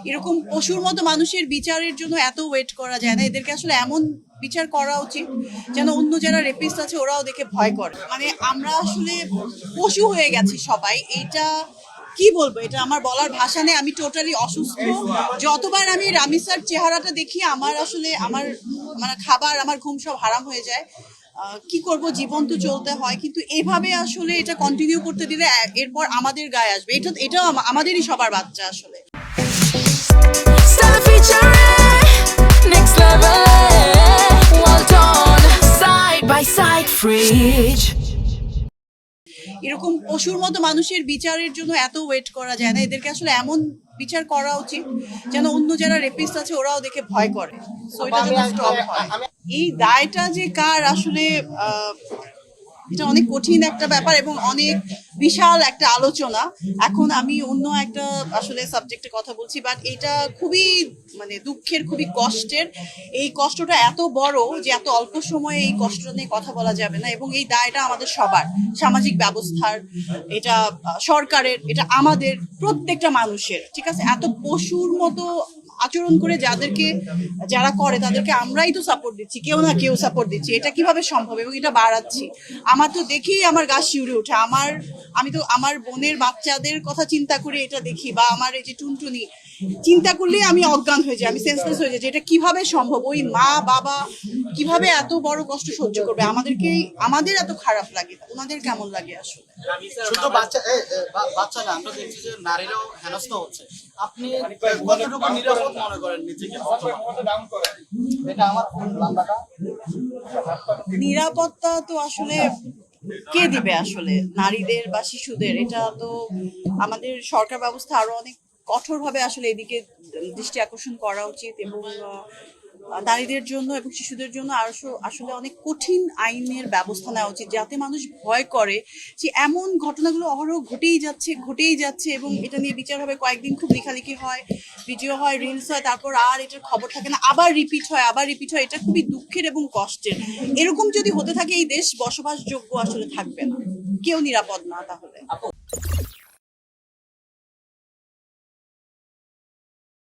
এরকম পশুর মতো মানুষের বিচারের জন্য এত ওয়েট করা যায় না। এদেরকে আসলে এমন বিচার করা উচিত যেন অন্য যারা রেপিস্ট আছে ওরাও দেখে ভয় করে। মানে আমরা আসলে পশু হয়ে গেছি সবাই। এইটা কি বলবো, এটা আমার বলার ভাষা নেই। আমি টোটালি অসুস্থ। যতবার আমি রামিসার চেহারাটা দেখি আমার আসলে আমার মানে খাবার আমার ঘুম সব হারাম হয়ে যায়। কি করব, জীবন তো চলতে হয়, কিন্তু এভাবে আসলে এটা কন্টিনিউ করতে দিলে এরপর আমাদের গায়ে আসবে। এটাও আমাদেরই সবার বাচ্চা আসলে। Stella featuring next level. Well done, side by side, fridge. এরকম পশুর মতো মানুষের বিচারের জন্য এত ওয়েট করা যায় না। এদেরকে আসলে এমন বিচার করা উচিত যেন অন্য যারা রেপিস্ট আছে ওরাও দেখে ভয় করে। সো এটা যেন স্টপ হয়। এই দায়টা যে কার আসলে এটা অনেক কঠিন একটা ব্যাপার এবং অনেক বিশাল একটা আলোচনা। এখন আমি অন্য একটা আসলে সাবজেক্টে কথা বলছি, বাট এটা খুবই মানে দুঃখের, খুবই কষ্টের। এই কষ্টটা এত বড় যে এত অল্প সময়ে এই কষ্টটা নিয়ে কথা বলা যাবে না, এবং এই দায়টা আমাদের সবার, সামাজিক ব্যবস্থার, এটা সরকারের, এটা আমাদের প্রত্যেকটা মানুষের। ঠিক আছে, এত পশুর মতো আচরণ করে যারা করে তাদেরকে আমরাই তো সাপোর্ট দিচ্ছি, কেউ না কেউ সাপোর্ট দিচ্ছি। এটা কিভাবে সম্ভব, এবং এটা বাড়াচ্ছি। আমার তো দেখেই আমার গা শিউরে ওঠে। আমি তো আমার বোনের বাচ্চাদের কথা চিন্তা করে এটা দেখি, বা আমার এই যে টুনটুনি চিন্তা করলেই আমি অজ্ঞান হয়ে যাই, আমি সেন্সলেস হয়ে যাই যে এটা কিভাবে সম্ভব। ওই মা বাবা কিভাবে এত বড় কষ্ট সহ্য করবে। আমাদের এত খারাপ লাগে, ওনাদের কেমন লাগে আসলে। শুধু বাচ্চা না, আমরা দেখছি যে নারীরাও হেনস্থা হচ্ছে। আপনি কতটুকু নিরাপদ মনে করেন নিজেকে? এটা আমার নিরাপত্তা তো আসলে কে দিবে আসলে, নারীদের বা শিশুদের? এটা তো আমাদের সরকার ব্যবস্থা আরো অনেক কঠোরভাবে আসলে এদিকে দৃষ্টি আকর্ষণ করা উচিত, এবং নারীদের জন্য এবং শিশুদের জন্য আরো আসলে অনেক কঠিন আইনের ব্যবস্থা নেওয়া উচিত, যাতে মানুষ ভয় করে যে এমন ঘটনাগুলো অহরহ ঘটেই যাচ্ছে, এবং এটা নিয়ে বিচার হবে, কয়েকদিন খুব লেখালেখি হয়, ভিডিও হয়, রিলস হয়, তারপর আর এটার খবর থাকে না, আবার রিপিট হয়। এটা খুবই দুঃখের এবং কষ্টের। এরকম যদি হতে থাকে এই দেশ বসবাসযোগ্য আসলে থাকবে না, কেউ নিরাপদ না তাহলে।